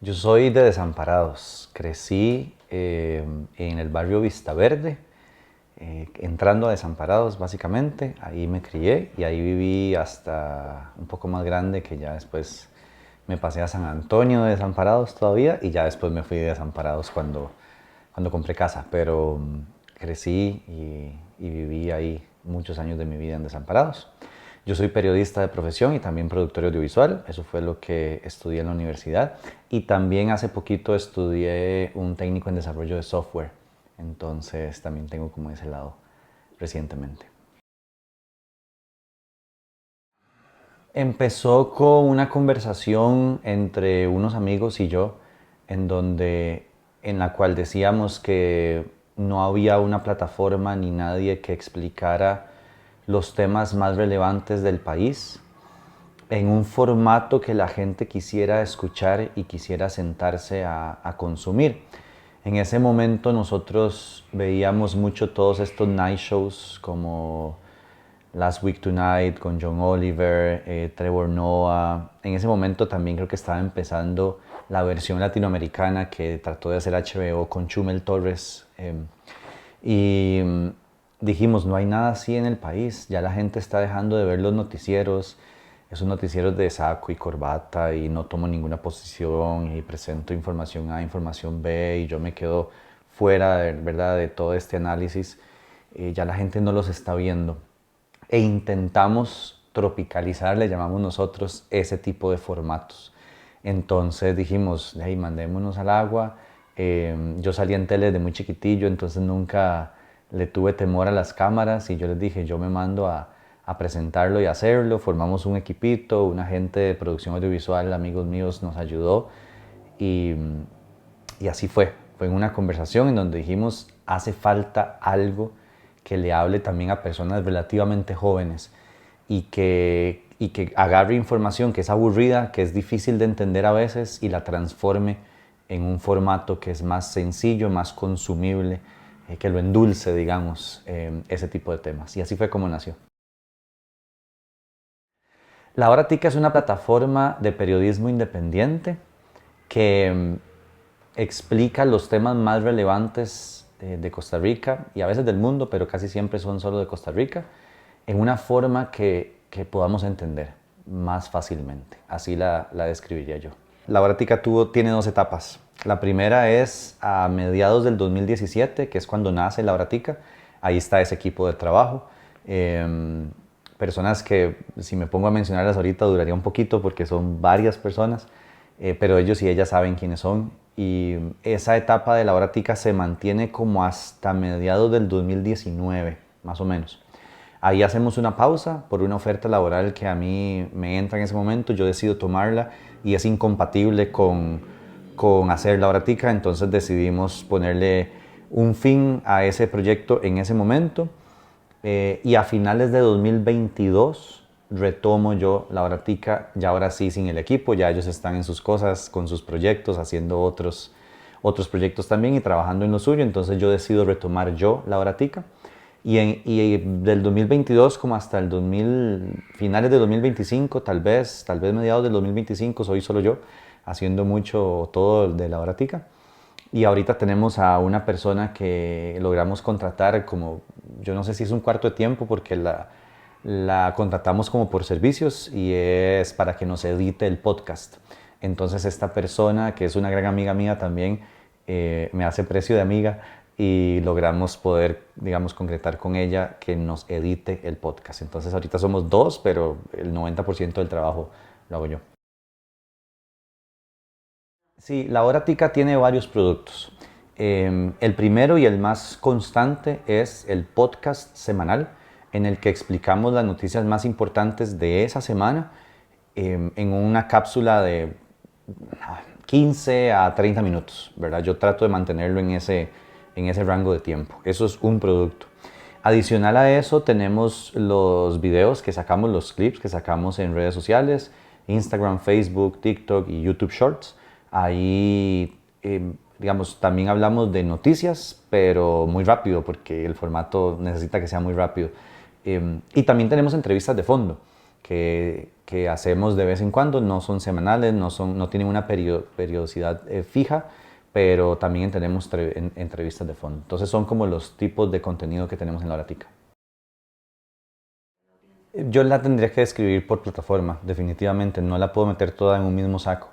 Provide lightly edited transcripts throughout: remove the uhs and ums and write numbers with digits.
Yo soy de Desamparados. Crecí en el barrio Vislaverde, entrando a Desamparados básicamente. Ahí me crié y ahí viví hasta un poco más grande, que ya después me pasé a San Antonio de Desamparados todavía y ya después me fui de Desamparados cuando compré casa. Pero crecí y viví ahí muchos años de mi vida en Desamparados. Yo soy periodista de profesión y también productor audiovisual, eso fue lo que estudié en la universidad. Y también hace poquito estudié un técnico en desarrollo de software, entonces también tengo como ese lado recientemente. Empezó con una conversación entre unos amigos y yo, en la cual decíamos que no había una plataforma ni nadie que explicara los temas más relevantes del país en un formato que la gente quisiera escuchar y quisiera sentarse a consumir. En ese momento nosotros veíamos mucho todos estos night shows como Last Week Tonight con John Oliver, Trevor Noah. En ese momento también creo que estaba empezando la versión latinoamericana que trató de hacer HBO con Chumel Torres. Y dijimos, no hay nada así en el país, ya la gente está dejando de ver los noticieros, esos noticieros de saco y corbata y no tomo ninguna posición y presento información A, información B y yo me quedo fuera ¿verdad? De todo este análisis. Ya la gente no los está viendo e intentamos tropicalizar, le llamamos nosotros, ese tipo de formatos. Entonces dijimos, hey, mandémonos al agua. Yo salí en tele de muy chiquitillo, entonces nunca le tuve temor a las cámaras y yo les dije, yo me mando a presentarlo y hacerlo. Formamos un equipito, un agente de producción audiovisual, amigos míos, nos ayudó y, y así fue. Fue en una conversación en donde dijimos, hace falta algo que le hable también a personas relativamente jóvenes y que agarre información que es aburrida, que es difícil de entender a veces y la transforme en un formato que es más sencillo, más consumible, que lo endulce, digamos, ese tipo de temas. Y así fue como nació. La Hora Tica es una plataforma de periodismo independiente que explica los temas más relevantes de Costa Rica y a veces del mundo, pero casi siempre son solo de Costa Rica, en una forma que podamos entender más fácilmente. Así la describiría yo. La Hora Tica tiene dos etapas. La primera es a mediados del 2017, que es cuando nace La Hora Tica. Ahí está ese equipo de trabajo. Personas que, si me pongo a mencionarlas ahorita, duraría un poquito porque son varias personas, pero ellos y ellas saben quiénes son. Y esa etapa de La Hora Tica se mantiene como hasta mediados del 2019, más o menos. Ahí hacemos una pausa por una oferta laboral que a mí me entra en ese momento, yo decido tomarla y es incompatible con hacer La Hora Tica, entonces decidimos ponerle un fin a ese proyecto en ese momento. Y a finales de 2022 retomo yo La Hora Tica, ya ahora sí sin el equipo, ya ellos están en sus cosas, con sus proyectos, haciendo otros proyectos también y trabajando en lo suyo, entonces yo decido retomar yo La Hora Tica. Y del 2022 como hasta el 2000, finales de 2025, tal vez mediados del 2025, soy solo yo, haciendo mucho todo de La Hora Tica. Y ahorita tenemos a una persona que logramos contratar como, yo no sé si es un cuarto de tiempo porque la contratamos como por servicios y es para que nos edite el podcast. Entonces esta persona, que es una gran amiga mía también, me hace precio de amiga y logramos poder, digamos, concretar con ella que nos edite el podcast. Entonces ahorita somos dos, pero el 90% del trabajo lo hago yo. Sí, la Hora Tica tiene varios productos. El primero y el más constante es el podcast semanal en el que explicamos las noticias más importantes de esa semana en una cápsula de 15 a 30 minutos, ¿verdad? Yo trato de mantenerlo en ese rango de tiempo. Eso es un producto. Adicional a eso tenemos los videos que sacamos, los clips que sacamos en redes sociales, Instagram, Facebook, TikTok y YouTube Shorts. Ahí, digamos, también hablamos de noticias, pero muy rápido porque el formato necesita que sea muy rápido. Y también tenemos entrevistas de fondo. que hacemos de vez en cuando, no son semanales, no tienen una periodicidad fija, pero también tenemos entrevistas de fondo. Entonces son como los tipos de contenido que tenemos en La Horatica. Yo la tendría que describir por plataforma, definitivamente, no la puedo meter toda en un mismo saco.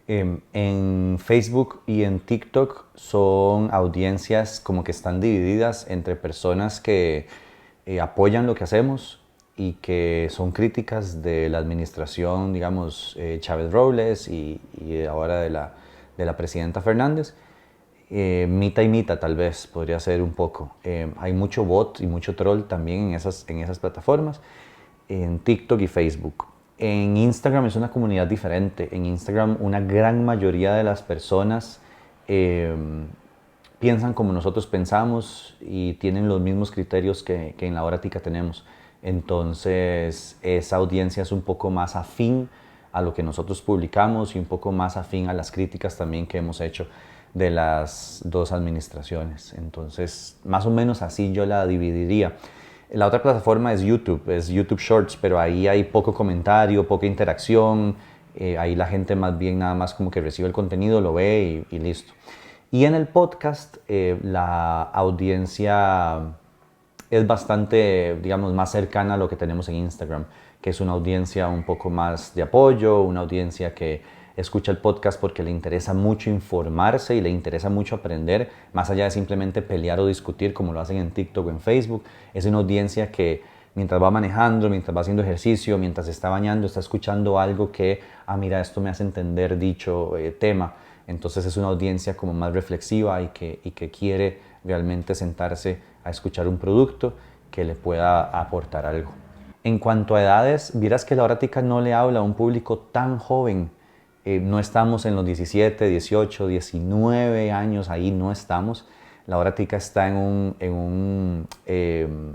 En Facebook y en TikTok son audiencias como que están divididas entre personas que apoyan lo que hacemos y que son críticas de la administración, digamos, Chávez Robles y ahora de la presidenta Fernández. Mita y mita tal vez podría ser un poco. Hay mucho bot y mucho troll también en esas plataformas, en TikTok y Facebook. En Instagram es una comunidad diferente. En Instagram una gran mayoría de las personas piensan como nosotros pensamos y tienen los mismos criterios que en La Horatica tenemos. Entonces esa audiencia es un poco más afín a lo que nosotros publicamos y un poco más afín a las críticas también que hemos hecho de las dos administraciones. Entonces, más o menos así yo la dividiría. La otra plataforma es YouTube Shorts, pero ahí hay poco comentario, poca interacción. Ahí la gente más bien nada más como que recibe el contenido, lo ve y listo. Y en el podcast la audiencia es bastante, digamos, más cercana a lo que tenemos en Instagram, que es una audiencia un poco más de apoyo, una audiencia que escucha el podcast porque le interesa mucho informarse y le interesa mucho aprender, más allá de simplemente pelear o discutir como lo hacen en TikTok o en Facebook. Es una audiencia que mientras va manejando, mientras va haciendo ejercicio, mientras está bañando, está escuchando algo que, mira, esto me hace entender dicho tema. Entonces es una audiencia como más reflexiva y que quiere realmente sentarse a escuchar un producto que le pueda aportar algo. En cuanto a edades, vieras que La Horatica no le habla a un público tan joven. No estamos en los 17, 18, 19 años, ahí no estamos. La Horatica está en un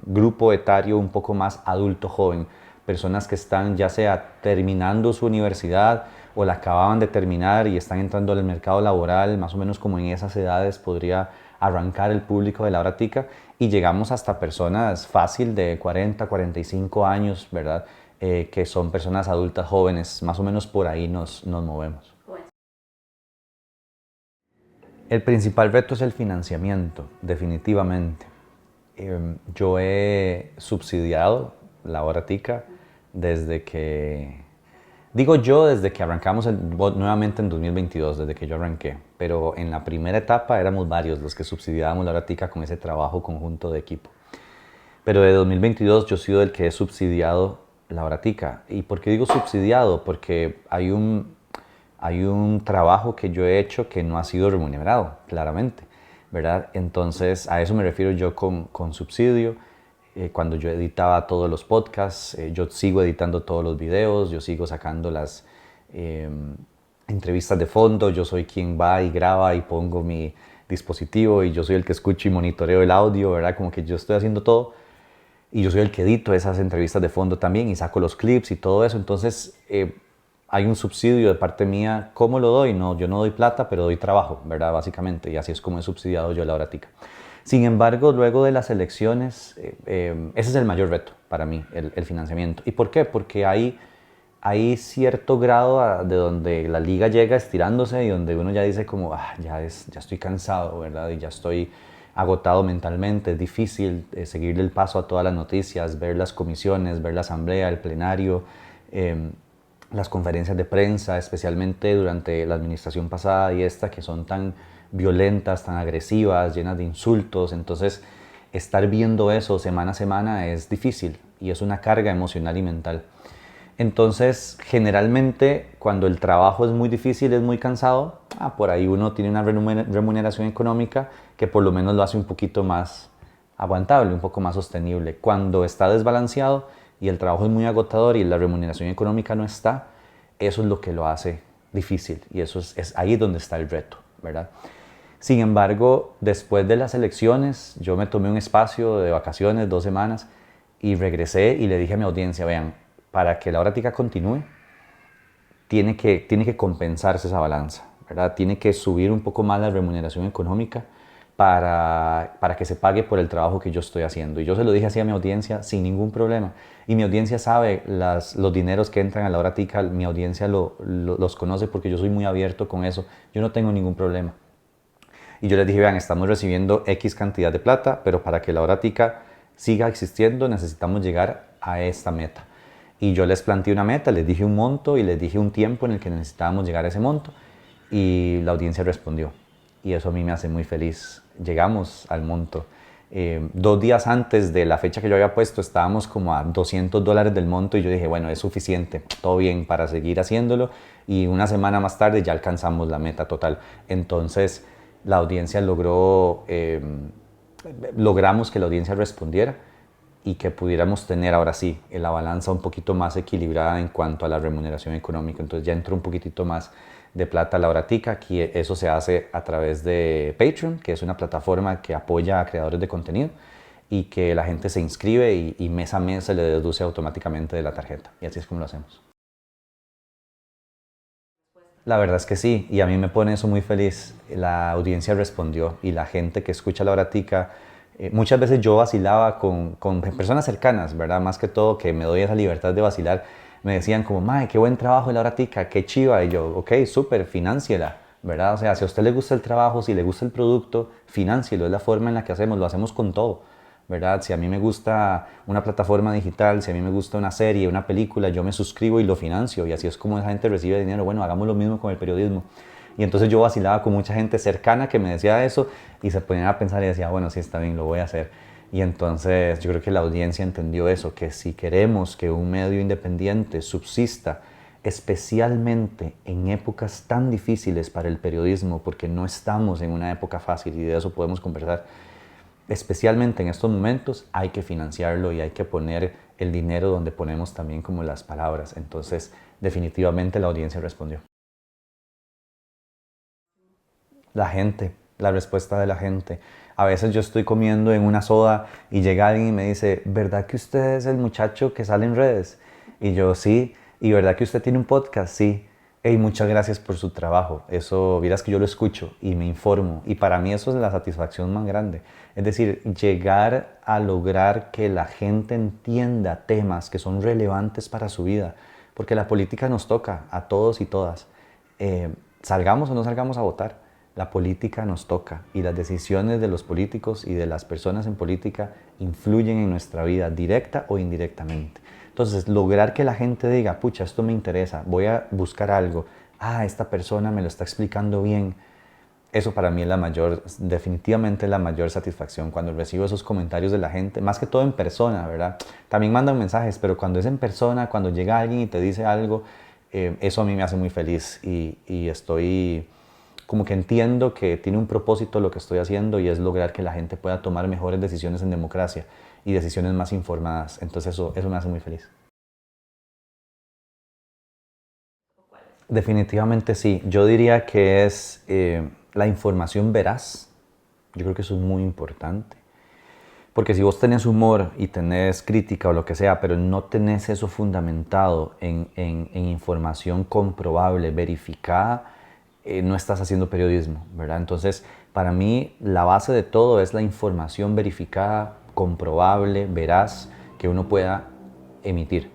grupo etario un poco más adulto joven. Personas que están ya sea terminando su universidad o la acababan de terminar y están entrando al mercado laboral, más o menos como en esas edades podría arrancar el público de La Horatica, y llegamos hasta personas fácil de 40, 45 años, ¿verdad? Que son personas adultas jóvenes, más o menos por ahí nos movemos. El principal reto es el financiamiento, definitivamente. Yo he subsidiado La Horatica desde que, desde que arrancamos nuevamente en 2022, desde que yo arranqué. Pero en la primera etapa éramos varios los que subsidiábamos La Horatica con ese trabajo conjunto de equipo. Pero de 2022 yo he sido el que he subsidiado La Horatica. ¿Y por qué digo subsidiado? Porque hay un trabajo que yo he hecho que no ha sido remunerado, claramente, ¿verdad? Entonces a eso me refiero yo con subsidio. Cuando yo editaba todos los podcasts, yo sigo editando todos los videos, yo sigo sacando las entrevistas de fondo, yo soy quien va y graba y pongo mi dispositivo y yo soy el que escucho y monitoreo el audio, ¿verdad? Como que yo estoy haciendo todo y yo soy el que edito esas entrevistas de fondo también y saco los clips y todo eso. Entonces hay un subsidio de parte mía. ¿Cómo lo doy? No, yo no doy plata, pero doy trabajo, ¿verdad? Básicamente, y así es como he subsidiado yo La Horatica. Sin embargo, luego de las elecciones, ese es el mayor reto para mí, el financiamiento. ¿Y por qué? Porque hay cierto grado de donde la liga llega estirándose y donde uno ya dice como, ya estoy cansado, ¿verdad? Y ya estoy agotado mentalmente, es difícil seguirle el paso a todas las noticias, ver las comisiones, ver la asamblea, el plenario, las conferencias de prensa, especialmente durante la administración pasada y esta, que son tan violentas, tan agresivas, llenas de insultos. Entonces, estar viendo eso semana a semana es difícil y es una carga emocional y mental. Entonces, generalmente, cuando el trabajo es muy difícil, es muy cansado, por ahí uno tiene una remuneración económica que por lo menos lo hace un poquito más aguantable, un poco más sostenible. Cuando está desbalanceado y el trabajo es muy agotador y la remuneración económica no está, eso es lo que lo hace difícil y eso es ahí donde está el reto, ¿verdad? Sin embargo, después de las elecciones, yo me tomé un espacio de vacaciones, 2 semanas, y regresé y le dije a mi audiencia, vean, para que La Horatica continúe, tiene que compensarse esa balanza, ¿verdad? Tiene que subir un poco más la remuneración económica para que se pague por el trabajo que yo estoy haciendo. Y yo se lo dije así a mi audiencia sin ningún problema. Y mi audiencia sabe los dineros que entran a la hora tica, mi audiencia los conoce porque yo soy muy abierto con eso. Yo no tengo ningún problema. Y yo les dije, vean, estamos recibiendo X cantidad de plata, pero para que la hora tica siga existiendo necesitamos llegar a esta meta. Y yo les planteé una meta, les dije un monto y les dije un tiempo en el que necesitábamos llegar a ese monto. Y la audiencia respondió. Y eso a mí me hace muy feliz. Llegamos al monto. 2 días antes de la fecha que yo había puesto estábamos como a $200 del monto y yo dije, bueno, es suficiente, todo bien para seguir haciéndolo, y una semana más tarde ya alcanzamos la meta total. Entonces la audiencia logramos que la audiencia respondiera y que pudiéramos tener ahora sí la balanza un poquito más equilibrada en cuanto a la remuneración económica. Entonces ya entró un poquitito más de plata a la hora tica. Aquí eso se hace a través de Patreon, que es una plataforma que apoya a creadores de contenido y que la gente se inscribe y mes a mes se le deduce automáticamente de la tarjeta. Y así es como lo hacemos. La verdad es que sí, y a mí me pone eso muy feliz. La audiencia respondió y la gente que escucha la hora tica, muchas veces yo vacilaba con personas cercanas, ¿verdad? Más que todo que me doy esa libertad de vacilar, me decían como, mae, qué buen trabajo la hora tica, qué chiva, y yo, ok, súper, finánciela, ¿verdad? O sea, si a usted le gusta el trabajo, si le gusta el producto, fináncielo, es la forma en la que hacemos, lo hacemos con todo. ¿Verdad? Si a mí me gusta una plataforma digital, si a mí me gusta una serie, una película, yo me suscribo y lo financio, y así es como esa gente recibe dinero. Bueno, hagamos lo mismo con el periodismo. Y entonces yo vacilaba con mucha gente cercana que me decía eso y se ponían a pensar y decía, bueno, sí, está bien, lo voy a hacer. Y entonces yo creo que la audiencia entendió eso, que si queremos que un medio independiente subsista, especialmente en épocas tan difíciles para el periodismo, porque no estamos en una época fácil y de eso podemos conversar, especialmente en estos momentos hay que financiarlo y hay que poner el dinero donde ponemos también como las palabras. Entonces, definitivamente la audiencia respondió. La gente, la respuesta de la gente. A veces yo estoy comiendo en una soda y llega alguien y me dice, ¿verdad que usted es el muchacho que sale en redes? Y yo, sí. ¿Y verdad que usted tiene un podcast? Sí. Hey, muchas gracias por su trabajo. Eso, vieras que yo lo escucho y me informo. Y para mí eso es la satisfacción más grande. Es decir, llegar a lograr que la gente entienda temas que son relevantes para su vida. Porque la política nos toca a todos y todas. Salgamos o no salgamos a votar, la política nos toca y las decisiones de los políticos y de las personas en política influyen en nuestra vida directa o indirectamente. Entonces, lograr que la gente diga, pucha, esto me interesa, voy a buscar algo, esta persona me lo está explicando bien, eso para mí es la mayor, definitivamente la mayor satisfacción cuando recibo esos comentarios de la gente, más que todo en persona, ¿verdad? También mandan mensajes, pero cuando es en persona, cuando llega alguien y te dice algo, eso a mí me hace muy feliz y estoy como que entiendo que tiene un propósito lo que estoy haciendo y es lograr que la gente pueda tomar mejores decisiones en democracia y decisiones más informadas. Entonces eso me hace muy feliz. Definitivamente sí. Yo diría que es la información veraz. Yo creo que eso es muy importante. Porque si vos tenés humor y tenés crítica o lo que sea, pero no tenés eso fundamentado en información comprobable, verificada, no estás haciendo periodismo, ¿verdad? Entonces, para mí, la base de todo es la información verificada, comprobable, veraz, que uno pueda emitir.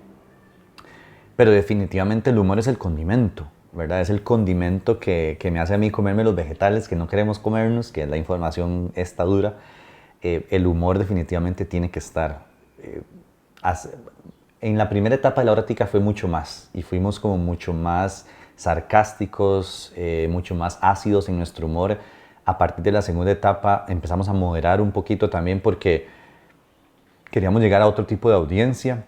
Pero definitivamente el humor es el condimento, ¿verdad? Es el condimento que me hace a mí comerme los vegetales que no queremos comernos, que es la información esta dura. El humor definitivamente tiene que estar. Eh, en la primera etapa de la Horática fue mucho más y fuimos como mucho más sarcásticos, mucho más ácidos en nuestro humor. A partir de la segunda etapa empezamos a moderar un poquito también porque queríamos llegar a otro tipo de audiencia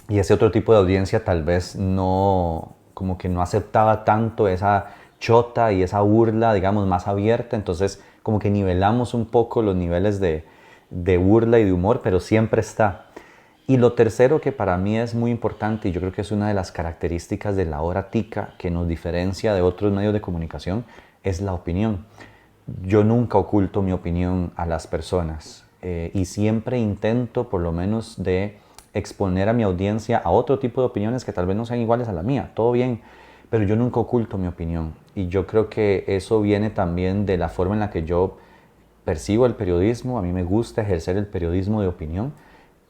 y ese otro tipo de audiencia tal vez no, como que no aceptaba tanto esa chota y esa burla, digamos, más abierta. Entonces como que nivelamos un poco los niveles de burla y de humor, pero siempre está. Y lo tercero que para mí es muy importante y yo creo que es una de las características de la hora tica que nos diferencia de otros medios de comunicación es la opinión. Yo nunca oculto mi opinión a las personas y siempre intento por lo menos de exponer a mi audiencia a otro tipo de opiniones que tal vez no sean iguales a la mía, todo bien, pero yo nunca oculto mi opinión y yo creo que eso viene también de la forma en la que yo percibo el periodismo, a mí me gusta ejercer el periodismo de opinión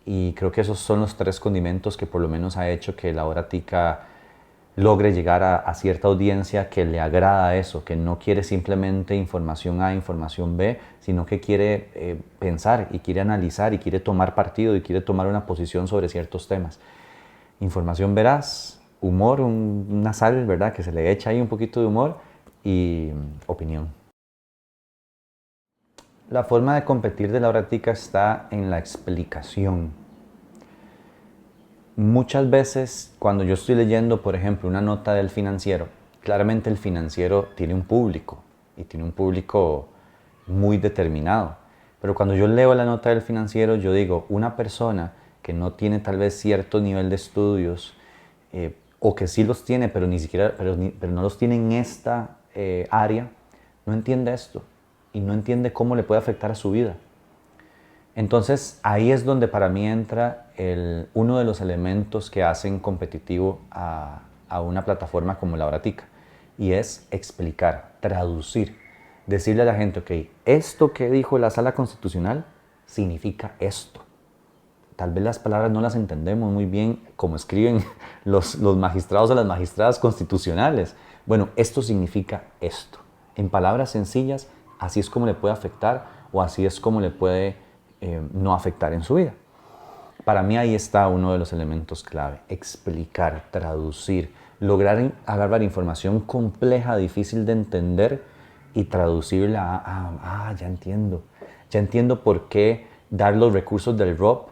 y creo que esos son los tres condimentos que por lo menos ha hecho que La Hora Tica logre llegar a cierta audiencia que le agrada eso, que no quiere simplemente información A, información B, sino que quiere pensar y quiere analizar y quiere tomar partido y quiere tomar una posición sobre ciertos temas. Información veraz, humor, una sal, ¿verdad? Que se le echa ahí un poquito de humor y opinión. La forma de competir de La Hora Tica está en la explicación. Muchas veces cuando yo estoy leyendo, por ejemplo, una nota del Financiero, claramente el Financiero tiene un público y tiene un público muy determinado. Pero cuando yo leo la nota del Financiero, yo digo, una persona que no tiene tal vez cierto nivel de estudios o que sí los tiene, pero pero no los tiene en esta área, no entiende esto y no entiende cómo le puede afectar a su vida. Entonces ahí es donde para mí entra uno de los elementos que hacen competitivo a una plataforma como La Hora Tica, y es explicar, traducir, decirle a la gente, ok, esto que dijo la Sala Constitucional significa esto. Tal vez las palabras no las entendemos muy bien como escriben los magistrados o las magistradas constitucionales. Bueno, esto significa esto. En palabras sencillas, así es como le puede afectar o así es como le puede no afectar en su vida. Para mí ahí está uno de los elementos clave, explicar, traducir, lograr agarrar información compleja, difícil de entender y traducirla a, ya entiendo por qué dar los recursos del ROP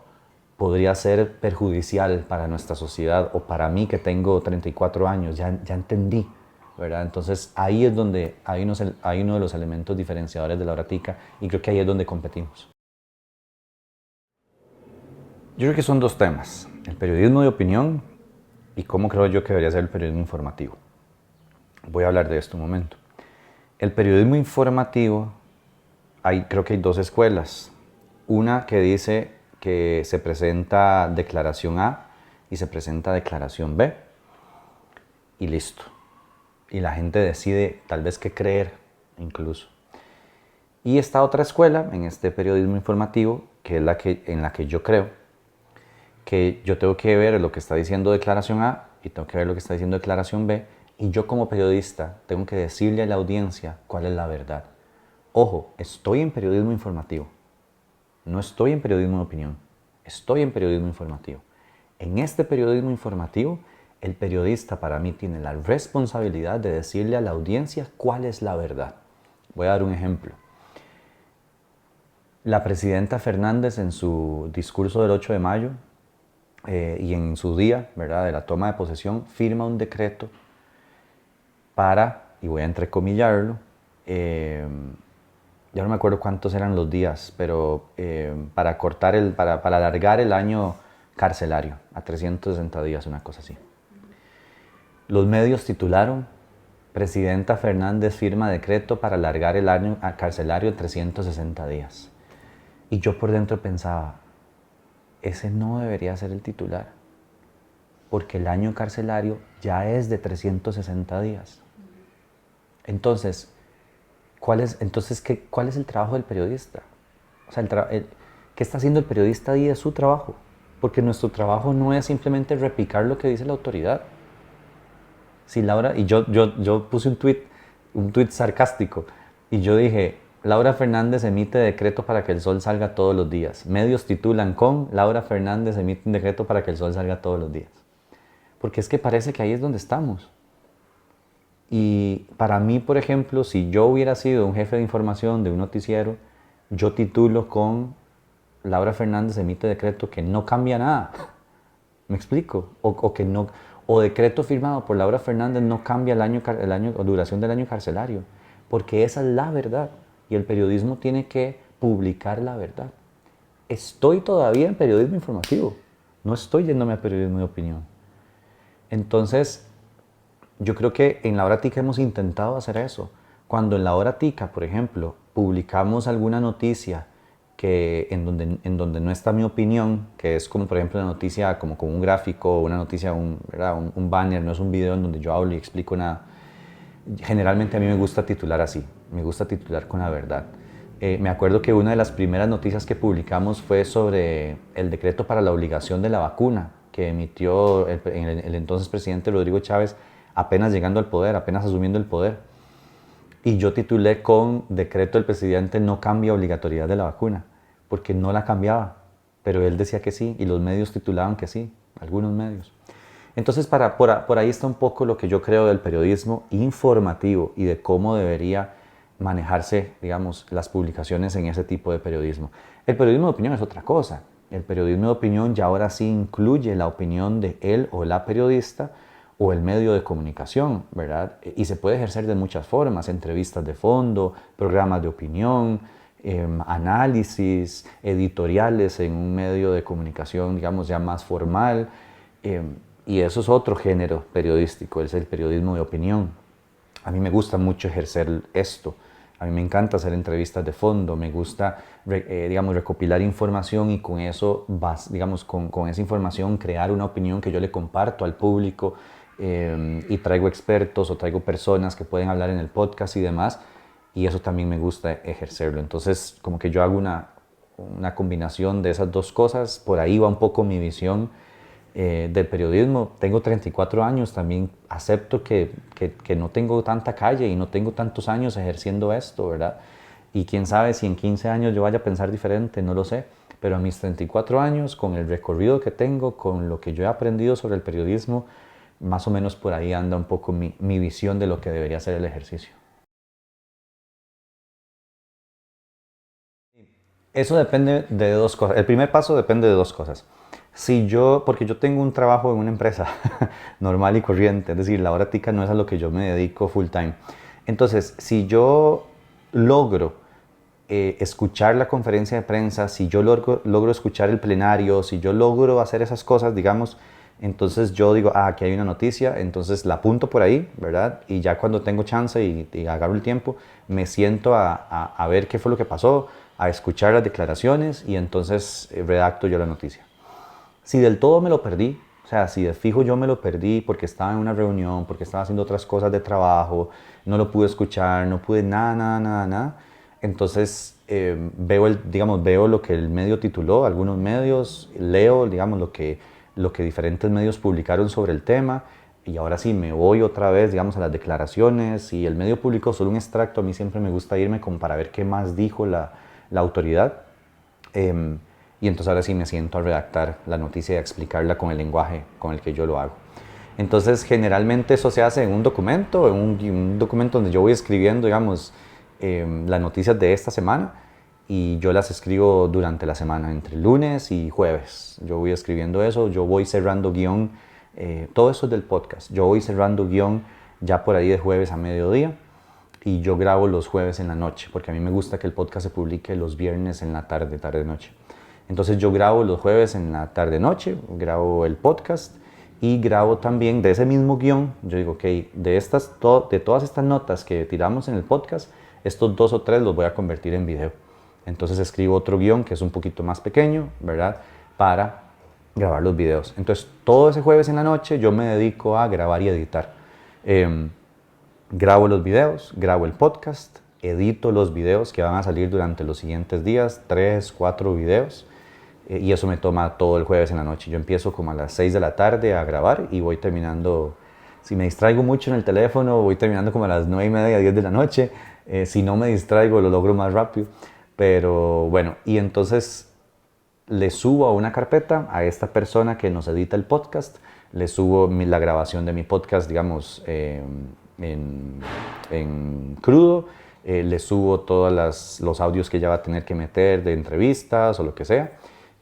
podría ser perjudicial para nuestra sociedad o para mí que tengo 34 años, ya entendí, ¿verdad? Entonces ahí es donde hay uno de los elementos diferenciadores de La Hora Tica y creo que ahí es donde competimos. Yo creo que son dos temas, el periodismo de opinión y cómo creo yo que debería ser el periodismo informativo. Voy a hablar de esto un momento. El periodismo informativo, creo que hay dos escuelas. Una que dice que se presenta declaración A y se presenta declaración B y listo. Y la gente decide tal vez qué creer incluso. Y esta otra escuela, en este periodismo informativo, que es en la que yo creo, que yo tengo que ver lo que está diciendo declaración A y tengo que ver lo que está diciendo declaración B, y yo como periodista tengo que decirle a la audiencia cuál es la verdad. Ojo, estoy en periodismo informativo, no estoy en periodismo de opinión, estoy en periodismo informativo. En este periodismo informativo, el periodista para mí tiene la responsabilidad de decirle a la audiencia cuál es la verdad. Voy a dar un ejemplo. La presidenta Fernández en su discurso del 8 de mayo y en su día, ¿verdad?, de la toma de posesión, firma un decreto para, y voy a entrecomillarlo, ya no me acuerdo cuántos eran los días, pero para alargar el año carcelario a 360 días, una cosa así. Los medios titularon, Presidenta Fernández firma decreto para alargar el año carcelario a 360 días. Y yo por dentro pensaba, ese no debería ser el titular, porque el año carcelario ya es de 360 días. Entonces, ¿cuál es el trabajo del periodista? O sea, ¿qué está haciendo el periodista ahí de su trabajo? Porque nuestro trabajo no es simplemente replicar lo que dice la autoridad. Si Laura, y yo puse un tuit sarcástico, y yo dije, Laura Fernández emite decreto para que el sol salga todos los días. Medios titulan con Laura Fernández emite un decreto para que el sol salga todos los días. Porque es que parece que ahí es donde estamos. Y para mí, por ejemplo, si yo hubiera sido un jefe de información de un noticiero, yo titulo con Laura Fernández emite decreto que no cambia nada. ¿Me explico? O decreto firmado por Laura Fernández no cambia o duración del año carcelario. Porque esa es la verdad. Y el periodismo tiene que publicar la verdad. Estoy todavía en periodismo informativo. No estoy yéndome a periodismo de opinión. Entonces, yo creo que en La Hora Tica hemos intentado hacer eso. Cuando en La Hora Tica, por ejemplo, publicamos alguna noticia en donde no está mi opinión, que es como por ejemplo una noticia como con un gráfico, una noticia, un banner, no es un video en donde yo hablo y explico nada. Generalmente a mí me gusta titular así, me gusta titular con la verdad. Me acuerdo que una de las primeras noticias que publicamos fue sobre el decreto para la obligación de la vacuna que emitió el entonces presidente Rodrigo Chávez apenas llegando al poder, apenas asumiendo el poder. Y yo titulé con decreto del presidente no cambia obligatoriedad de la vacuna, porque no la cambiaba, pero él decía que sí y los medios titulaban que sí, algunos medios. Entonces por ahí está un poco lo que yo creo del periodismo informativo y de cómo debería manejarse, digamos, las publicaciones en ese tipo de periodismo. El periodismo de opinión es otra cosa. El periodismo de opinión ya ahora sí incluye la opinión de él o la periodista o el medio de comunicación, ¿verdad? Y se puede ejercer de muchas formas, entrevistas de fondo, programas de opinión, análisis, editoriales en un medio de comunicación, digamos, ya más formal. Y eso es otro género periodístico, es el periodismo de opinión. A mí me gusta mucho ejercer esto. A mí me encanta hacer entrevistas de fondo, me gusta, digamos, recopilar información y con eso, digamos, con esa información crear una opinión que yo le comparto al público y traigo expertos o traigo personas que pueden hablar en el podcast y demás, y eso también me gusta ejercerlo. Entonces, como que yo hago una combinación de esas dos cosas, por ahí va un poco mi visión del periodismo. Tengo 34 años, también acepto que no tengo tanta calle y no tengo tantos años ejerciendo esto, ¿verdad? Y quién sabe si en 15 años yo vaya a pensar diferente, no lo sé. Pero a mis 34 años, con el recorrido que tengo, con lo que yo he aprendido sobre el periodismo, más o menos por ahí anda un poco mi visión de lo que debería ser el ejercicio. Eso depende de dos cosas. El primer paso depende de dos cosas. Porque yo tengo un trabajo en una empresa normal y corriente, es decir, la hora tica no es a lo que yo me dedico full time. Entonces, si yo logro escuchar la conferencia de prensa, si yo logro escuchar el plenario, si yo logro hacer esas cosas, digamos, entonces yo digo, aquí hay una noticia, entonces la apunto por ahí, ¿verdad? Y ya cuando tengo chance y agarro el tiempo, me siento a ver qué fue lo que pasó, a escuchar las declaraciones y entonces redacto yo la noticia. Si del todo me lo perdí, o sea, si de fijo yo me lo perdí porque estaba en una reunión, porque estaba haciendo otras cosas de trabajo, no lo pude escuchar, no pude nada, entonces veo lo que el medio tituló, algunos medios, leo, digamos, lo que diferentes medios publicaron sobre el tema y ahora sí me voy otra vez, digamos, a las declaraciones y el medio publicó solo un extracto, a mí siempre me gusta irme como para ver qué más dijo la autoridad. Y entonces ahora sí me siento a redactar la noticia y a explicarla con el lenguaje con el que yo lo hago. Entonces generalmente eso se hace en un documento, un documento donde yo voy escribiendo, digamos, las noticias de esta semana y yo las escribo durante la semana, entre lunes y jueves. Yo voy escribiendo eso, yo voy cerrando guión, todo eso es del podcast. Yo voy cerrando guión ya por ahí de jueves a mediodía y yo grabo los jueves en la noche, porque a mí me gusta que el podcast se publique los viernes en la tarde-noche. Entonces yo grabo los jueves en la tarde-noche, grabo el podcast y grabo también de ese mismo guión. Yo digo, ok, de todas estas notas que tiramos en el podcast, estos 2 o 3 los voy a convertir en video. Entonces escribo otro guión que es un poquito más pequeño, ¿verdad? Para grabar los videos. Entonces todo ese jueves en la noche yo me dedico a grabar y editar. Grabo los videos, grabo el podcast, edito los videos que van a salir durante los siguientes días, 3, 4 videos, y eso me toma todo el jueves en la noche. Yo empiezo como a las 6 de la tarde a grabar y voy terminando, si me distraigo mucho en el teléfono, voy terminando como a las 9:30, 10 de la noche. Si no me distraigo, lo logro más rápido. Pero bueno, y entonces le subo a una carpeta a esta persona que nos edita el podcast, le subo la grabación de mi podcast, digamos, en crudo, le subo todos los audios que ella va a tener que meter de entrevistas o lo que sea,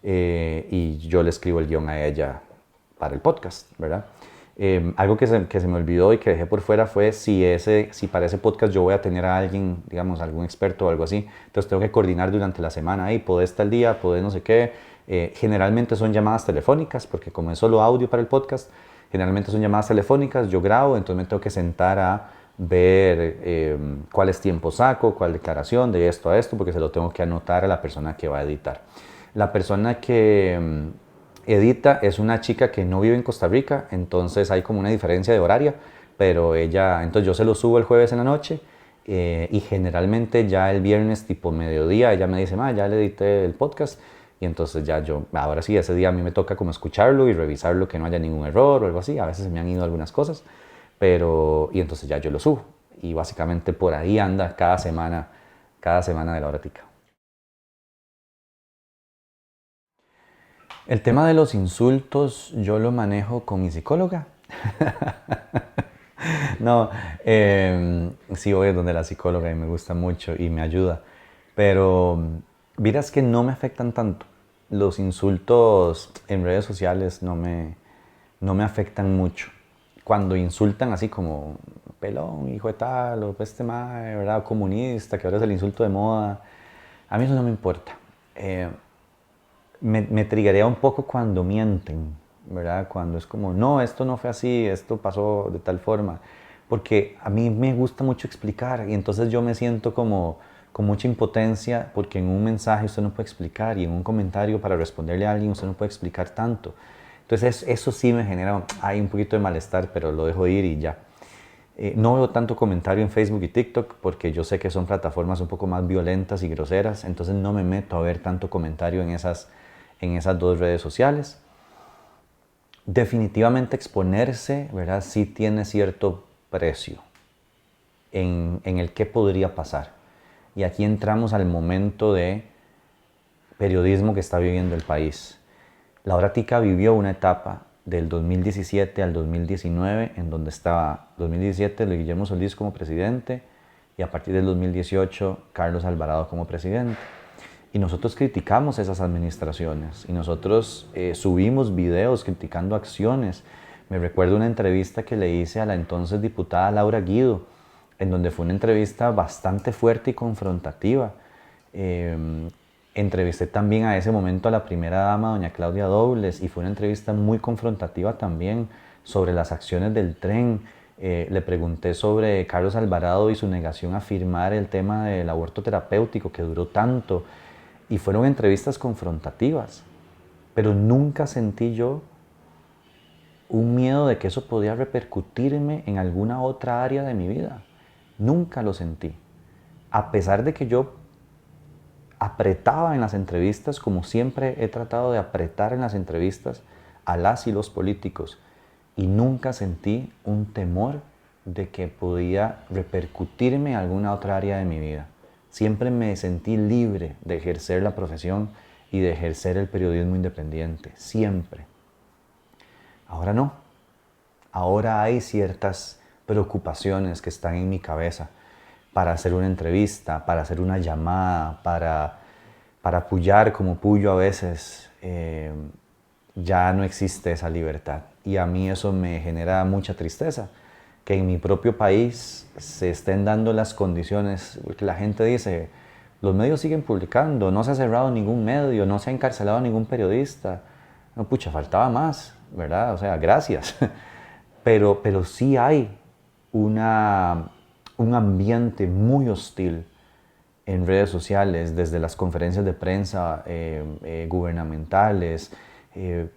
y yo le escribo el guión a ella para el podcast, ¿verdad? Algo que se me olvidó y que dejé por fuera fue si para ese podcast yo voy a tener a alguien, digamos, algún experto o algo así. Entonces tengo que coordinar durante la semana, podés tal día, podés no sé qué. Generalmente son llamadas telefónicas, porque como es solo audio para el podcast, generalmente son llamadas telefónicas, yo grabo, entonces me tengo que sentar a ver cuáles tiempos saco, cuál declaración, de esto a esto, porque se lo tengo que anotar a la persona que va a editar. La persona que edita es una chica que no vive en Costa Rica, entonces hay como una diferencia de horario, pero entonces yo se lo subo el jueves en la noche y generalmente ya el viernes tipo mediodía ella me dice, ya le edité el podcast y entonces ya yo, ahora sí, ese día a mí me toca como escucharlo y revisarlo, que no haya ningún error o algo así. A veces se me han ido algunas cosas, y entonces ya yo lo subo. Y básicamente por ahí anda cada semana de la horática. El tema de los insultos yo lo manejo con mi psicóloga. No, sí voy a donde la psicóloga y me gusta mucho y me ayuda, pero miras que no me afectan tanto. Los insultos en redes sociales no me afectan mucho. Cuando insultan así como pelón, hijo de tal, o este mae, ¿verdad? Comunista, que ahora es el insulto de moda, a mí eso no me importa. Eh, me triggerea un poco cuando mienten, ¿verdad? Cuando es como, no, esto no fue así, esto pasó de tal forma. Porque a mí me gusta mucho explicar y entonces yo me siento como con mucha impotencia porque en un mensaje usted no puede explicar y en un comentario para responderle a alguien usted no puede explicar tanto. Entonces eso sí me genera hay un poquito de malestar, pero lo dejo ir y ya. No veo tanto comentario en Facebook y TikTok porque yo sé que son plataformas un poco más violentas y groseras, entonces no me meto a ver tanto comentario en esas dos redes sociales. Definitivamente exponerse, ¿verdad? Sí tiene cierto precio en el que podría pasar. Y aquí entramos al momento de periodismo que está viviendo el país. La Horática vivió una etapa del 2017 al 2019 en donde estaba 2017 Luis Guillermo Solís como presidente y a partir del 2018 Carlos Alvarado como presidente. Y nosotros criticamos esas administraciones y nosotros subimos videos criticando acciones. Me recuerdo una entrevista que le hice a la entonces diputada Laura Guido, en donde fue una entrevista bastante fuerte y confrontativa. Eh, Entrevisté también a ese momento a la primera dama, doña Claudia Dobles, y fue una entrevista muy confrontativa también sobre las acciones del tren. Le pregunté sobre Carlos Alvarado y su negación a firmar el tema del aborto terapéutico que duró tanto. Y fueron entrevistas confrontativas, pero nunca sentí yo un miedo de que eso podía repercutirme en alguna otra área de mi vida. Nunca lo sentí. A pesar de que yo apretaba en las entrevistas, como siempre he tratado de apretar en las entrevistas a las y los políticos, y nunca sentí un temor de que podía repercutirme en alguna otra área de mi vida. Siempre me sentí libre de ejercer la profesión y de ejercer el periodismo independiente, siempre. Ahora no. Ahora hay ciertas preocupaciones que están en mi cabeza para hacer una entrevista, para hacer una llamada, para pullar como puyo a veces. Ya no existe esa libertad. Y a mí eso me genera mucha tristeza, que en mi propio país se estén dando las condiciones, porque la gente dice, los medios siguen publicando, no se ha cerrado ningún medio, no se ha encarcelado ningún periodista. No, pucha, faltaba más, ¿verdad? O sea, gracias. Pero sí hay un ambiente muy hostil en redes sociales, desde las conferencias de prensa gubernamentales, eh,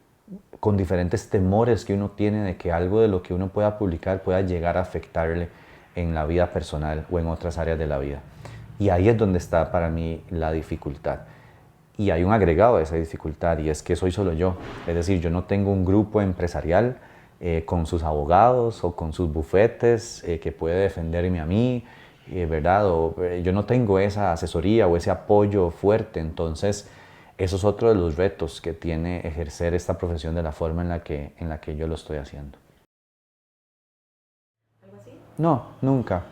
con diferentes temores que uno tiene de que algo de lo que uno pueda publicar pueda llegar a afectarle en la vida personal o en otras áreas de la vida. Y ahí es donde está para mí la dificultad. Y hay un agregado a esa dificultad y es que soy solo yo. Es decir, yo no tengo un grupo empresarial con sus abogados o con sus bufetes que puede defenderme a mí, ¿verdad? Yo no tengo esa asesoría o ese apoyo fuerte. Entonces, eso es otro de los retos que tiene ejercer esta profesión de la forma en la que yo lo estoy haciendo. ¿Algo así? No, nunca.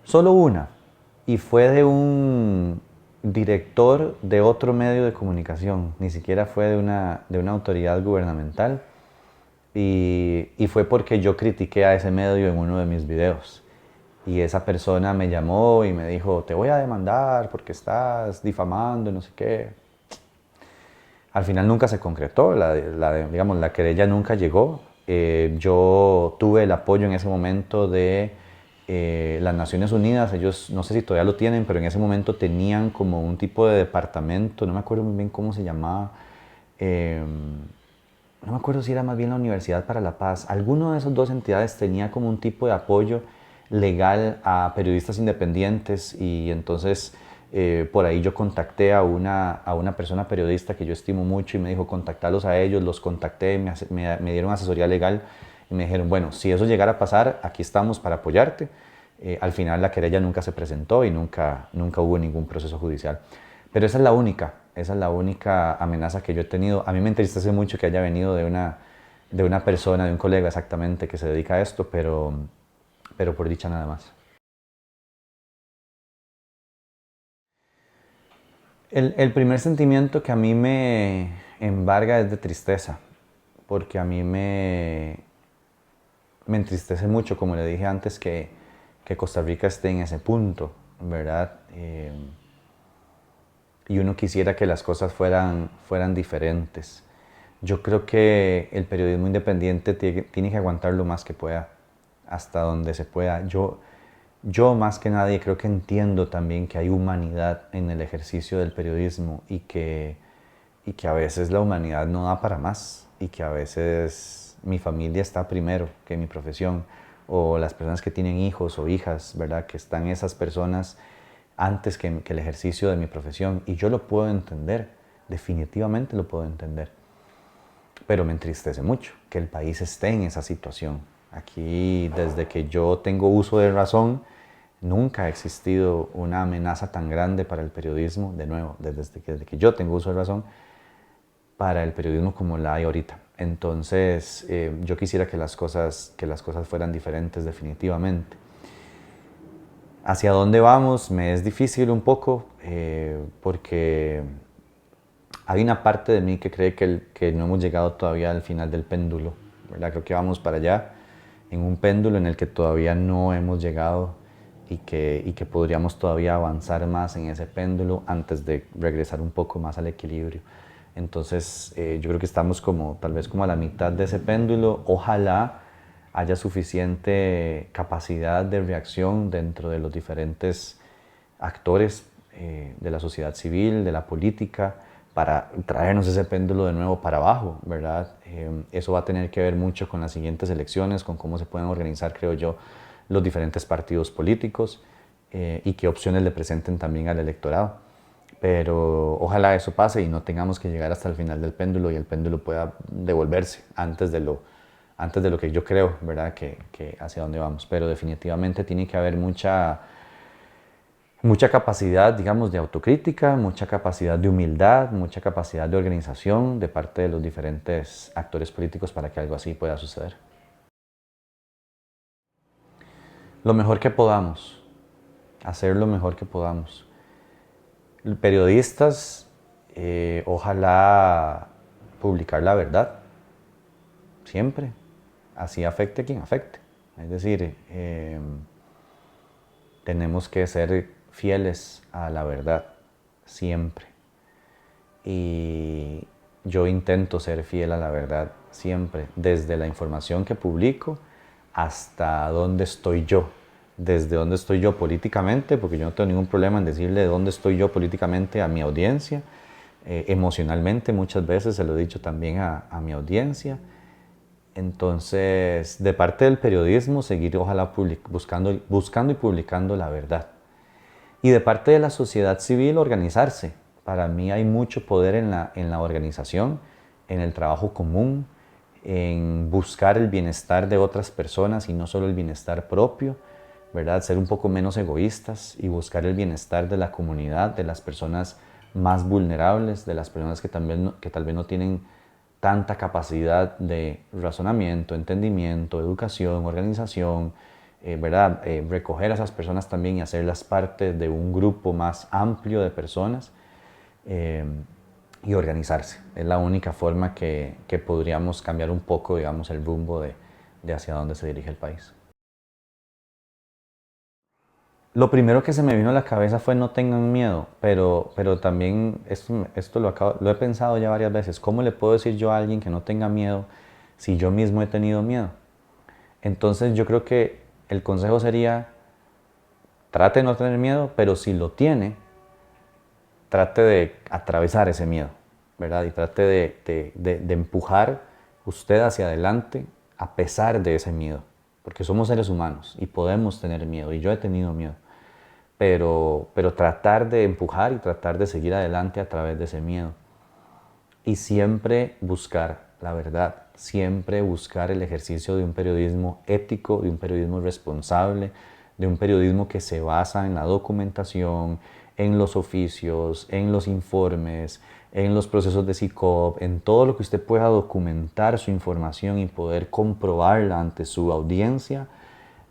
Solo una. Y fue de un director de otro medio de comunicación. Ni siquiera fue de una autoridad gubernamental. Y fue porque yo critiqué a ese medio en uno de mis videos. Y esa persona me llamó y me dijo, te voy a demandar porque estás difamando y no sé qué. Al final nunca se concretó, digamos, la querella nunca llegó. Yo tuve el apoyo en ese momento de las Naciones Unidas. Ellos, no sé si todavía lo tienen, pero en ese momento tenían como un tipo de departamento, no me acuerdo muy bien cómo se llamaba. eh, no me acuerdo si era más bien la Universidad para la Paz. Alguno de esas dos entidades tenía como un tipo de apoyo legal a periodistas independientes y entonces por ahí yo contacté a una persona periodista que yo estimo mucho y me dijo contactarlos a ellos, los contacté, me dieron asesoría legal y me dijeron, bueno, si eso llegara a pasar, aquí estamos para apoyarte. Al final la querella nunca se presentó y nunca hubo ningún proceso judicial. Pero esa es la única amenaza que yo he tenido. A mí me entristece mucho que haya venido de una persona, de un colega exactamente que se dedica a esto, pero por dicha nada más. El primer sentimiento que a mí me embarga es de tristeza, porque a mí me entristece mucho, como le dije antes, que Costa Rica esté en ese punto, ¿verdad? Y uno quisiera que las cosas fueran diferentes. Yo creo que el periodismo independiente tiene que aguantar lo más que pueda, hasta donde se pueda. Yo más que nadie creo que entiendo también que hay humanidad en el ejercicio del periodismo y que a veces la humanidad no da para más y que a veces mi familia está primero que mi profesión o las personas que tienen hijos o hijas, ¿verdad? Que están esas personas antes que el ejercicio de mi profesión y yo lo puedo entender, definitivamente lo puedo entender. Pero me entristece mucho que el país esté en esa situación. Aquí, desde que yo tengo uso de razón, nunca ha existido una amenaza tan grande para el periodismo, de nuevo, desde que yo tengo uso de razón, para el periodismo como la hay ahorita. Entonces, yo quisiera que las cosas fueran diferentes definitivamente. ¿Hacia dónde vamos? Me es difícil un poco porque hay una parte de mí que cree que no hemos llegado todavía al final del péndulo, ¿verdad? Creo que vamos para allá, en un péndulo en el que todavía no hemos llegado y que podríamos todavía avanzar más en ese péndulo antes de regresar un poco más al equilibrio. Entonces, yo creo que estamos tal vez como a la mitad de ese péndulo. Ojalá haya suficiente capacidad de reacción dentro de los diferentes actores de la sociedad civil, de la política, para traernos ese péndulo de nuevo para abajo, ¿verdad? Eso va a tener que ver mucho con las siguientes elecciones, con cómo se pueden organizar, creo yo, los diferentes partidos políticos y qué opciones le presenten también al electorado. Pero ojalá eso pase y no tengamos que llegar hasta el final del péndulo y el péndulo pueda devolverse antes de lo que yo creo, ¿verdad? Que hacia dónde vamos. Pero definitivamente tiene que haber mucha capacidad, digamos, de autocrítica, mucha capacidad de humildad, mucha capacidad de organización de parte de los diferentes actores políticos para que algo así pueda suceder. Lo mejor que podamos, hacer lo mejor que podamos. Periodistas, ojalá publicar la verdad, siempre, así afecte a quien afecte. Es decir, tenemos que ser fieles a la verdad, siempre. Y yo intento ser fiel a la verdad siempre, desde la información que publico hasta dónde estoy yo, desde dónde estoy yo políticamente, porque yo no tengo ningún problema en decirle dónde estoy yo políticamente a mi audiencia, emocionalmente muchas veces se lo he dicho también a mi audiencia. Entonces, de parte del periodismo, seguir ojalá buscando y publicando la verdad. Y de parte de la sociedad civil, organizarse. Para mí hay mucho poder en la organización, en el trabajo común, en buscar el bienestar de otras personas y no solo el bienestar propio, ¿verdad? Ser un poco menos egoístas y buscar el bienestar de la comunidad, de las personas más vulnerables, de las personas que tal vez no tienen tanta capacidad de razonamiento, entendimiento, educación, organización, ¿verdad? Recoger a esas personas también y hacerlas parte de un grupo más amplio de personas eh, y organizarse. Es la única forma que podríamos cambiar un poco, digamos, el rumbo de hacia dónde se dirige el país. Lo primero que se me vino a la cabeza fue no tengan miedo, pero también esto lo he pensado ya varias veces. ¿Cómo le puedo decir yo a alguien que no tenga miedo si yo mismo he tenido miedo? Entonces yo creo que el consejo sería, trate de no tener miedo, pero si lo tiene, trate de atravesar ese miedo, ¿verdad? Y trate de empujar usted hacia adelante a pesar de ese miedo, porque somos seres humanos y podemos tener miedo, y yo he tenido miedo, pero tratar de empujar y tratar de seguir adelante a través de ese miedo. Y siempre buscar la verdad, siempre buscar el ejercicio de un periodismo ético, de un periodismo responsable, de un periodismo que se basa en la documentación, en los oficios, en los informes, en los procesos de SICOP, en todo lo que usted pueda documentar su información y poder comprobarla ante su audiencia.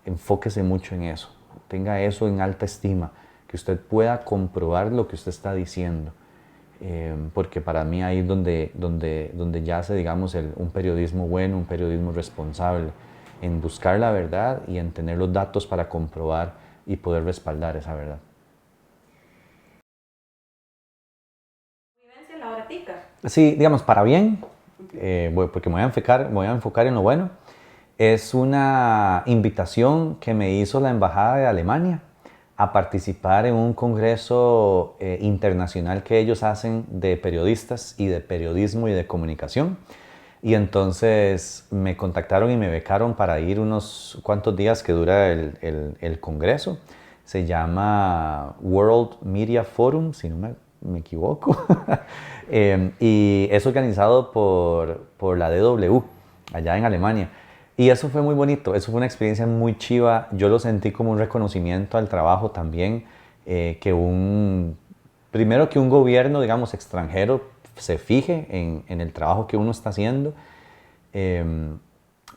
Enfóquese mucho en eso, tenga eso en alta estima, que usted pueda comprobar lo que usted está diciendo. Porque para mí ahí es donde yace, digamos, un periodismo bueno, un periodismo responsable, en buscar la verdad y en tener los datos para comprobar y poder respaldar esa verdad. Vivencia la horatica. Sí, digamos, para bien, porque me voy a enfocar en lo bueno, es una invitación que me hizo la Embajada de Alemania a participar en un congreso internacional que ellos hacen de periodistas y de periodismo y de comunicación. Y entonces me contactaron y me becaron para ir unos cuantos días que dura el congreso. Se llama World Media Forum, si no me equivoco. Y es organizado por la DW, allá en Alemania. Y eso fue muy bonito, eso fue una experiencia muy chiva. Yo lo sentí como un reconocimiento al trabajo también, primero que un gobierno, digamos, extranjero se fije en el trabajo que uno está haciendo, eh,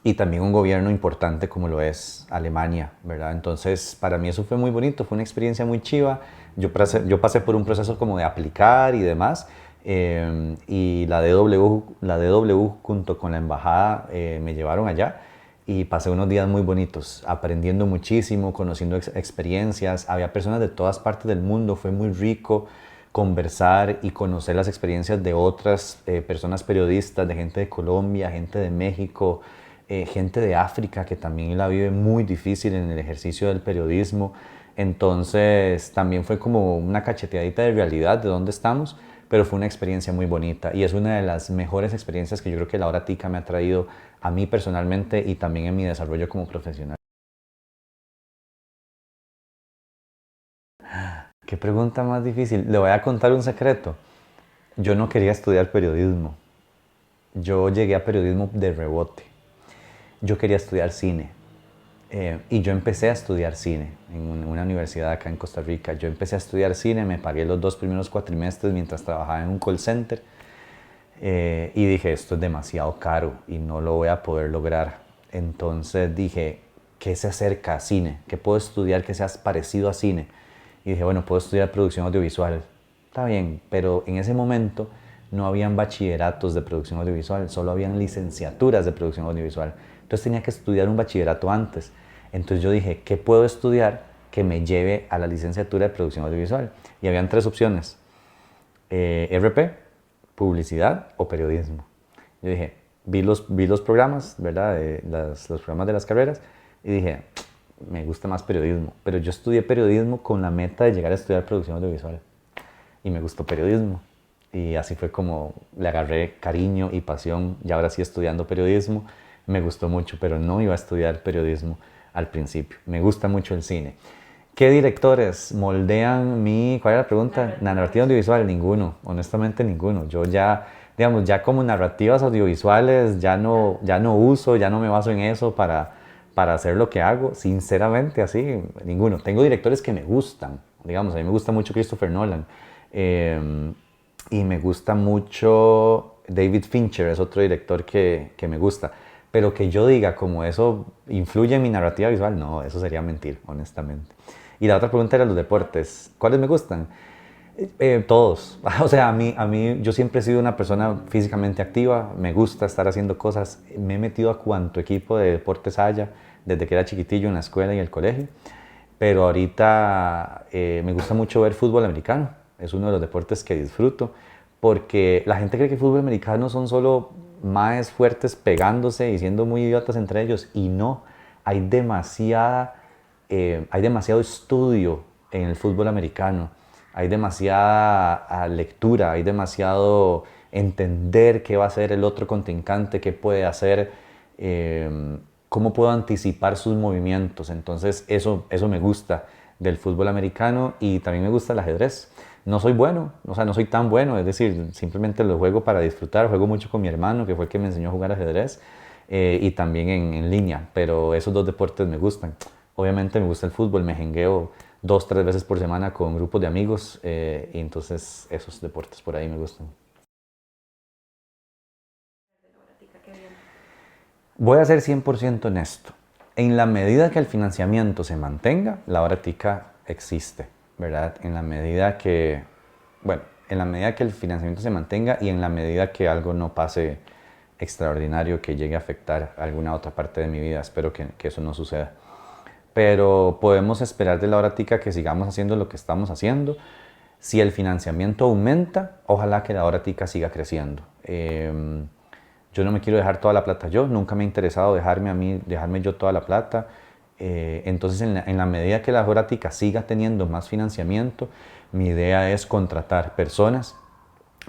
y también un gobierno importante como lo es Alemania, ¿verdad? Entonces, para mí eso fue muy bonito, fue una experiencia muy chiva. Yo pasé por un proceso como de aplicar y demás, y la DW junto con la embajada me llevaron allá y pasé unos días muy bonitos, aprendiendo muchísimo, conociendo experiencias. Había personas de todas partes del mundo, fue muy rico conversar y conocer las experiencias de otras personas periodistas, de gente de Colombia, gente de México, gente de África que también la vive muy difícil en el ejercicio del periodismo. Entonces también fue como una cacheteadita de realidad de dónde estamos, pero fue una experiencia muy bonita y es una de las mejores experiencias que yo creo que la hora tica me ha traído a mí personalmente y también en mi desarrollo como profesional. ¿Qué pregunta más difícil? Le voy a contar un secreto. Yo no quería estudiar periodismo. Yo llegué a periodismo de rebote. Yo quería estudiar cine. Y yo empecé a estudiar cine en una universidad acá en Costa Rica. Yo empecé a estudiar cine, me pagué los 2 primeros cuatrimestres mientras trabajaba en un call center. Y dije, esto es demasiado caro y no lo voy a poder lograr. Entonces dije, ¿qué se acerca a cine? ¿Qué puedo estudiar que sea parecido a cine? Y dije, bueno, puedo estudiar producción audiovisual. Está bien, pero en ese momento no habían bachilleratos de producción audiovisual, solo habían licenciaturas de producción audiovisual. Entonces tenía que estudiar un bachillerato antes. Entonces yo dije, ¿qué puedo estudiar que me lleve a la licenciatura de producción audiovisual? Y habían 3 opciones: RP, publicidad o periodismo. Yo dije, vi los programas, ¿verdad? Los programas de las carreras y dije, me gusta más periodismo. Pero yo estudié periodismo con la meta de llegar a estudiar producción audiovisual. Y me gustó periodismo. Y así fue como le agarré cariño y pasión. Y ahora sí estudiando periodismo. Me gustó mucho, pero no iba a estudiar periodismo al principio. Me gusta mucho el cine. ¿Qué directores moldean ¿cuál era la pregunta? La narrativa audiovisual, ninguno, honestamente ninguno. Yo ya, digamos, ya como narrativas audiovisuales ya no uso, ya no me baso en eso para hacer lo que hago, sinceramente así, ninguno. Tengo directores que me gustan, digamos, a mí me gusta mucho Christopher Nolan, y me gusta mucho David Fincher, es otro director que me gusta. Pero que yo diga como eso influye en mi narrativa visual, no, eso sería mentir, honestamente. Y la otra pregunta era los deportes. ¿Cuáles me gustan? Todos. O sea, yo siempre he sido una persona físicamente activa, me gusta estar haciendo cosas. Me he metido a cuanto equipo de deportes haya, desde que era chiquitillo en la escuela y el colegio. Pero ahorita me gusta mucho ver fútbol americano. Es uno de los deportes que disfruto, porque la gente cree que el fútbol americano son solo maes fuertes pegándose y siendo muy idiotas entre ellos. Y no, hay hay demasiado estudio en el fútbol americano, hay demasiada lectura, hay demasiado entender qué va a hacer el otro contrincante, qué puede hacer. cómo puedo anticipar sus movimientos. Entonces eso me gusta del fútbol americano y también me gusta el ajedrez. No soy bueno, o sea, no soy tan bueno, es decir, simplemente lo juego para disfrutar, juego mucho con mi hermano, que fue el que me enseñó a jugar ajedrez, y también en línea, pero esos dos deportes me gustan. Obviamente me gusta el fútbol, me jengueo 2, 3 veces por semana con grupos de amigos, y entonces esos deportes por ahí me gustan. Voy a ser 100% honesto. En la medida que el financiamiento se mantenga, la hora tica existe, ¿verdad? En la medida que, bueno, en la medida que el financiamiento se mantenga y en la medida que algo no pase extraordinario que llegue a afectar alguna otra parte de mi vida, espero que eso no suceda. Pero podemos esperar de la hora tica que sigamos haciendo lo que estamos haciendo. Si el financiamiento aumenta, ojalá que la hora tica siga creciendo. Yo no me quiero dejar toda la plata yo, nunca me ha interesado dejarme yo toda la plata. Entonces, en la medida que la hora tica siga teniendo más financiamiento, mi idea es contratar personas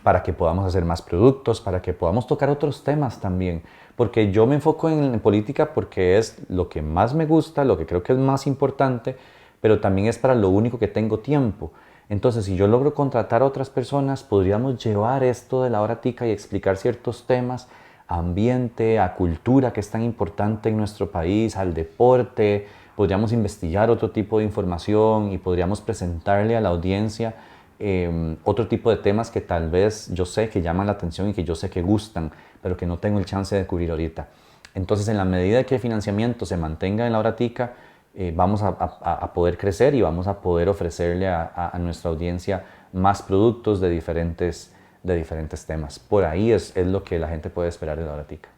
para que podamos hacer más productos, para que podamos tocar otros temas también. Porque yo me enfoco en política porque es lo que más me gusta, lo que creo que es más importante, pero también es para lo único que tengo tiempo. Entonces, si yo logro contratar a otras personas, podríamos llevar esto de la hora tica y explicar ciertos temas, a ambiente, a cultura que es tan importante en nuestro país, al deporte. Podríamos investigar otro tipo de información y podríamos presentarle a la audiencia otro tipo de temas que tal vez yo sé que llaman la atención y que yo sé que gustan, pero que no tengo el chance de cubrir ahorita. Entonces, en la medida que el financiamiento se mantenga en la hora tica, vamos a poder crecer y vamos a poder ofrecerle a nuestra audiencia más productos de diferentes temas. Por ahí es lo que la gente puede esperar de la hora tica.